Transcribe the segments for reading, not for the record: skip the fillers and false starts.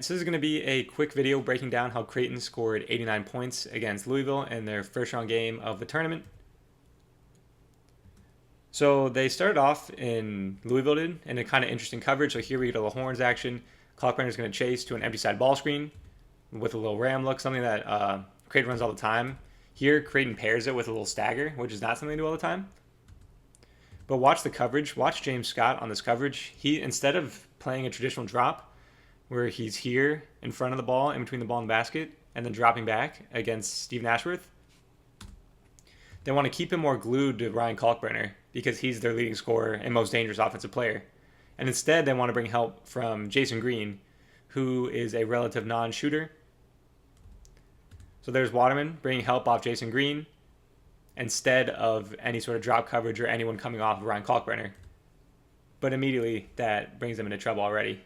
Alright, so this is going to be a quick video breaking down how Creighton scored 89 points against Louisville in their first round game of the tournament. So they started off in Louisville in a kind of interesting coverage. So here we get a little horns action. Kalkbrenner is going to chase to an empty side ball screen with a little ram look, something that Creighton runs all the time. Here, Creighton pairs it with a little stagger, which is not something they do all the time. But watch the coverage. Watch James Scott on this coverage. He, instead of playing a traditional drop, where he's here in front of the ball, in between the ball and the basket, and then dropping back against Stephen Ashworth, they want to keep him more glued to Ryan Kalkbrenner because he's their leading scorer and most dangerous offensive player. And instead, they want to bring help from Jason Green, who is a relative non-shooter. So there's Waterman bringing help off Jason Green instead of any sort of drop coverage or anyone coming off of Ryan Kalkbrenner. But immediately, that brings them into trouble already.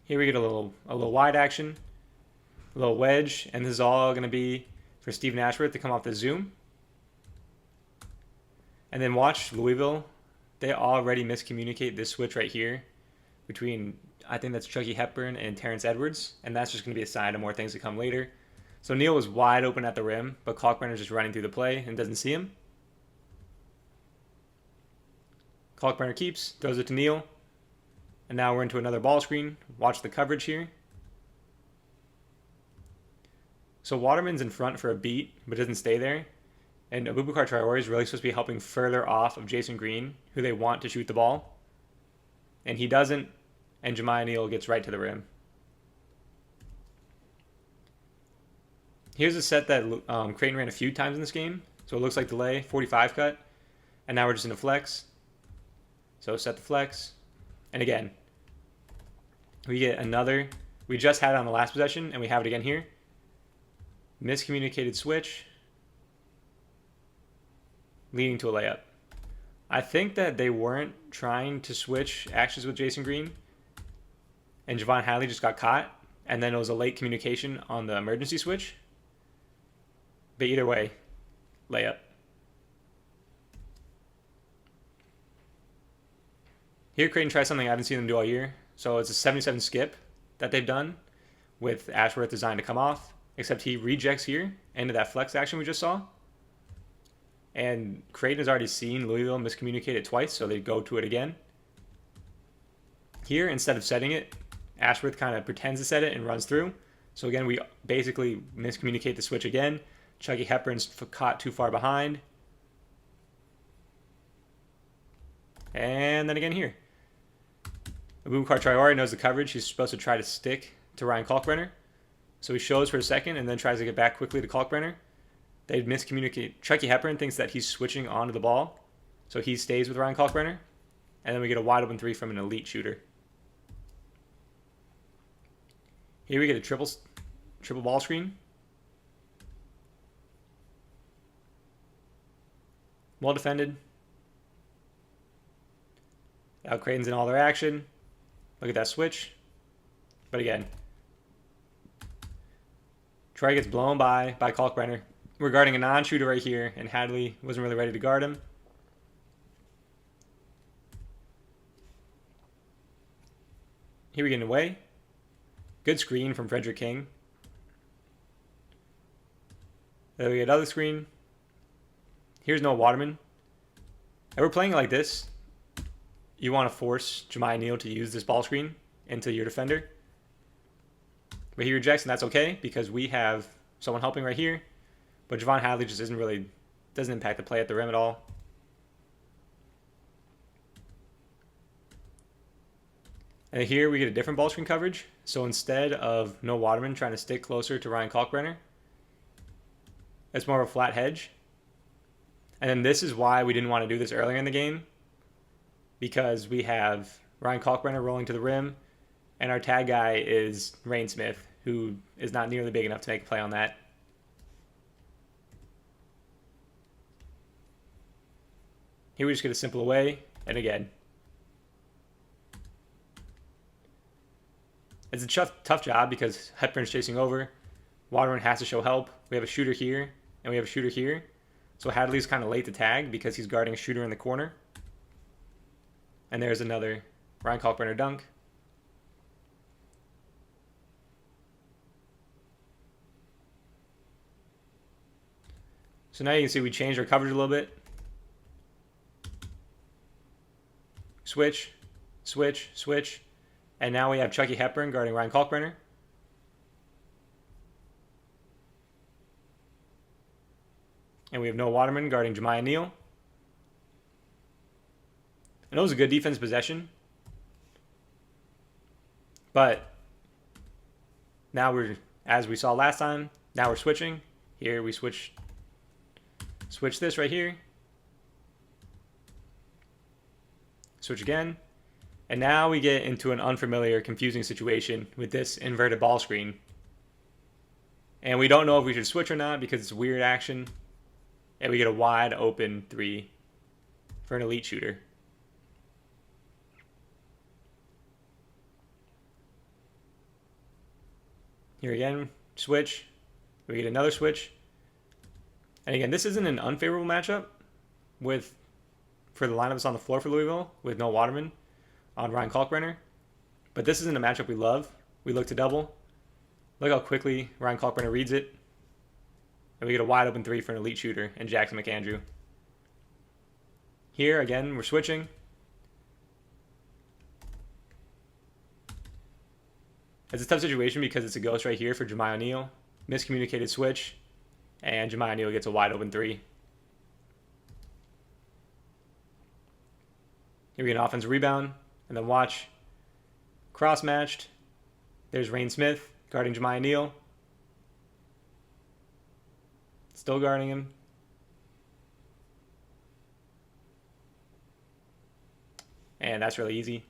Here we get a little wide action, a little wedge, and this is all going to be for Stephen Ashworth to come off the zoom. And then watch Louisville. They already miscommunicate this switch right here between, I think that's Chucky Hepburn and Terrence Edwards, and that's just going to be a sign of more things to come later. So Neal was wide open at the rim, but Kalkbrenner's just running through the play and doesn't see him. Kalkbrenner keeps, throws it to Neal. And now we're into another ball screen. Watch the coverage here. So Waterman's in front for a beat, but doesn't stay there. And Abubakar Traore is really supposed to be helping further off of Jason Green, who they want to shoot the ball. And he doesn't, and Jemiah Neal gets right to the rim. Here's a set that Creighton ran a few times in this game. So it looks like delay, 45 cut. And now we're just in a flex. So set the flex. And again, we get another. We just had it on the last possession, and we have it again here. Miscommunicated switch, leading to a layup. I think that they weren't trying to switch actions with Jason Green, and Javon Hadley just got caught, and then it was a late communication on the emergency switch. But either way, layup. Here, Creighton tries something I haven't seen them do all year. So it's a 77 skip that they've done with Ashworth designed to come off, except he rejects here into that flex action we just saw. And Creighton has already seen Louisville miscommunicate it twice, so they go to it again. Here, instead of setting it, Ashworth kind of pretends to set it and runs through. So again, we basically miscommunicate the switch again. Chucky Hepburn's caught too far behind. And then again here. Abubakar Traore knows the coverage. He's supposed to try to stick to Ryan Kalkbrenner. So he shows for a second and then tries to get back quickly to Kalkbrenner. They miscommunicate. Chucky Hepburn thinks that he's switching onto the ball. So he stays with Ryan Kalkbrenner. And then we get a wide open three from an elite shooter. Here we get a triple ball screen. Well defended. Now Creighton's in all their action. Look at that switch. But again, Troy gets blown by Kalkbrenner. We're guarding a non-shooter right here, and Hadley wasn't really ready to guard him. Here we get away. Good screen from Frederick King. Then we get another screen. Here's Noah Waterman. And we're playing it like this. You want to force Jemiah Neal to use this ball screen into your defender. But he rejects, and that's okay because we have someone helping right here. But Javon Hadley just doesn't impact the play at the rim at all. And here we get a different ball screen coverage. So instead of Noah Waterman trying to stick closer to Ryan Kalkbrenner, it's more of a flat hedge. And then this is why we didn't want to do this earlier in the game. Because we have Ryan Kalkbrenner rolling to the rim, and our tag guy is Rain Smith, who is not nearly big enough to make a play on that. Here we just get a simple away, and again. It's a tough job because Hepburn's chasing over. Waterman has to show help. We have a shooter here, and we have a shooter here. So Hadley's kind of late to tag because he's guarding a shooter in the corner. And there's another Ryan Kalkbrenner dunk. So now you can see we changed our coverage a little bit. Switch, switch, switch. And now we have Chucky Hepburn guarding Ryan Kalkbrenner. And we have Noah Waterman guarding Jemiah Neal. And it was a good defense possession. But now we're, as we saw last time, now we're switching. Here we switch this right here. Switch again. And now we get into an unfamiliar, confusing situation with this inverted ball screen. And we don't know if we should switch or not because it's weird action. And we get a wide open 3 for an elite shooter. Here again, switch. We get another switch. And again, this isn't an unfavorable matchup for the lineups on the floor for Louisville with Noah Waterman on Ryan Kalkbrenner. But this isn't a matchup we love. We look to double. Look how quickly Ryan Kalkbrenner reads it. And we get a wide open 3 for an elite shooter and Jackson McAndrew. Here, again, we're switching. It's a tough situation because it's a ghost right here for Jemiah Neal. Miscommunicated switch. And Jemiah Neal gets a wide open 3. Here we get an offensive rebound. And then watch. Cross-matched. There's Rain Smith guarding Jemiah Neal. Still guarding him. And that's really easy.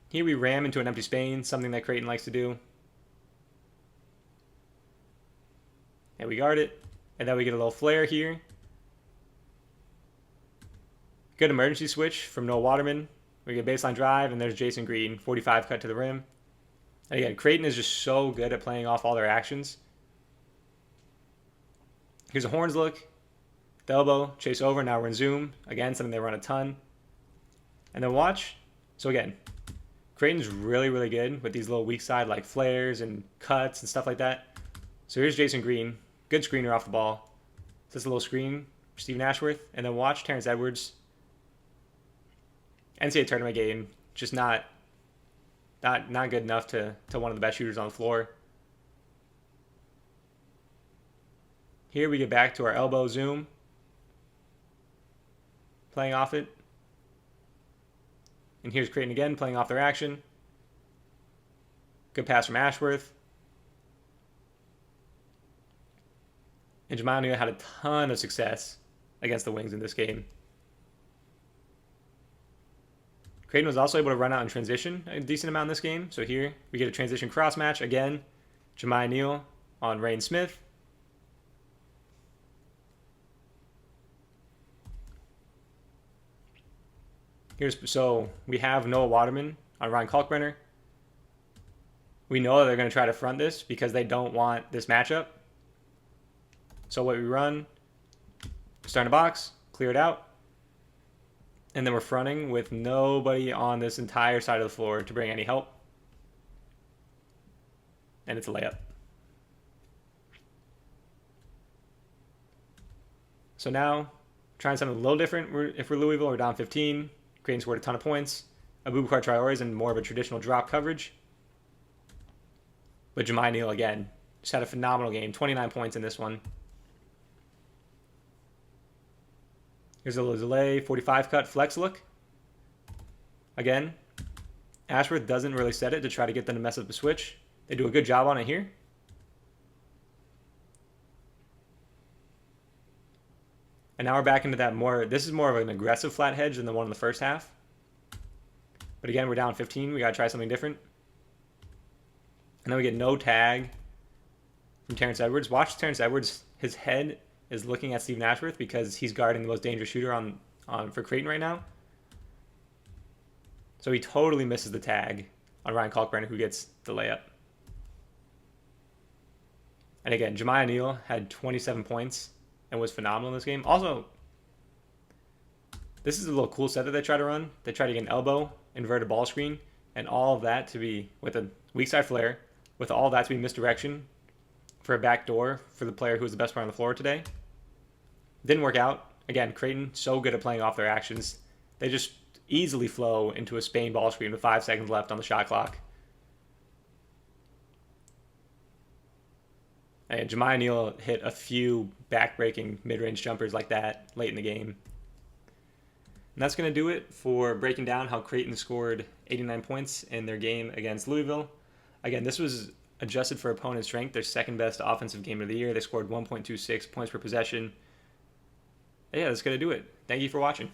Here we ram into an empty Spain, something that Creighton likes to do. And we guard it. And then we get a little flare here. Good emergency switch from Noah Waterman. We get baseline drive, and there's Jason Green, 45 cut to the rim. And again, Creighton is just so good at playing off all their actions. Here's a Horns look. The elbow, chase over, now we're in zoom. Again, something they run a ton. And then watch. So again, Creighton's really, really good with these little weak side like flares and cuts and stuff like that. So here's Jason Green. Good screener off the ball. Just a little screen for Stephen Ashworth. And then watch Terrence Edwards. NCAA tournament game, just not good enough to one of the best shooters on the floor. Here we get back to our elbow zoom. Playing off it. And here's Creighton again, playing off their action. Good pass from Ashworth. And Jemiah Neal had a ton of success against the Wings in this game. Creighton was also able to run out in transition a decent amount in this game. So here we get a transition cross match again. Jemiah Neal on Rain Smith. So we have Noah Waterman on Ryan Kalkbrenner. We know that they're going to try to front this because they don't want this matchup. So what we run, start in a box, clear it out. And then we're fronting with nobody on this entire side of the floor to bring any help. And it's a layup. So now, trying something a little different. If we're Louisville, we're down 15. Creighton scored a ton of points. Abubakar Traore is in more of a traditional drop coverage. But Jemiah Neal, again, just had a phenomenal game. 29 points in this one. Here's a little delay, 45 cut, flex look. Again, Ashworth doesn't really set it to try to get them to mess up the switch. They do a good job on it here. And now we're back into that more, this is more of an aggressive flat hedge than the one in the first half. But again, we're down 15. We got to try something different. And then we get no tag from Terrence Edwards. Watch Terrence Edwards. His head is looking at Stephen Ashworth because he's guarding the most dangerous shooter on for Creighton right now. So he totally misses the tag on Ryan Kalkbrenner, who gets the layup. And again, Jemiah Neal had 27 points and was phenomenal in this game. Also, this is a little cool set that they try to run. They try to get an elbow, inverted ball screen, and all of that to be with a weak side flare, with all of that to be misdirection for a backdoor for the player who was the best player on the floor today. Didn't work out. Again, Creighton, so good at playing off their actions. They just easily flow into a Spain ball screen with 5 seconds left on the shot clock. And Jemiah Neal hit a few back-breaking mid-range jumpers like that late in the game. And that's going to do it for breaking down how Creighton scored 89 points in their game against Louisville. Again, this was adjusted for opponent strength, their second best offensive game of the year. They scored 1.26 points per possession. Yeah, that's going to do it. Thank you for watching.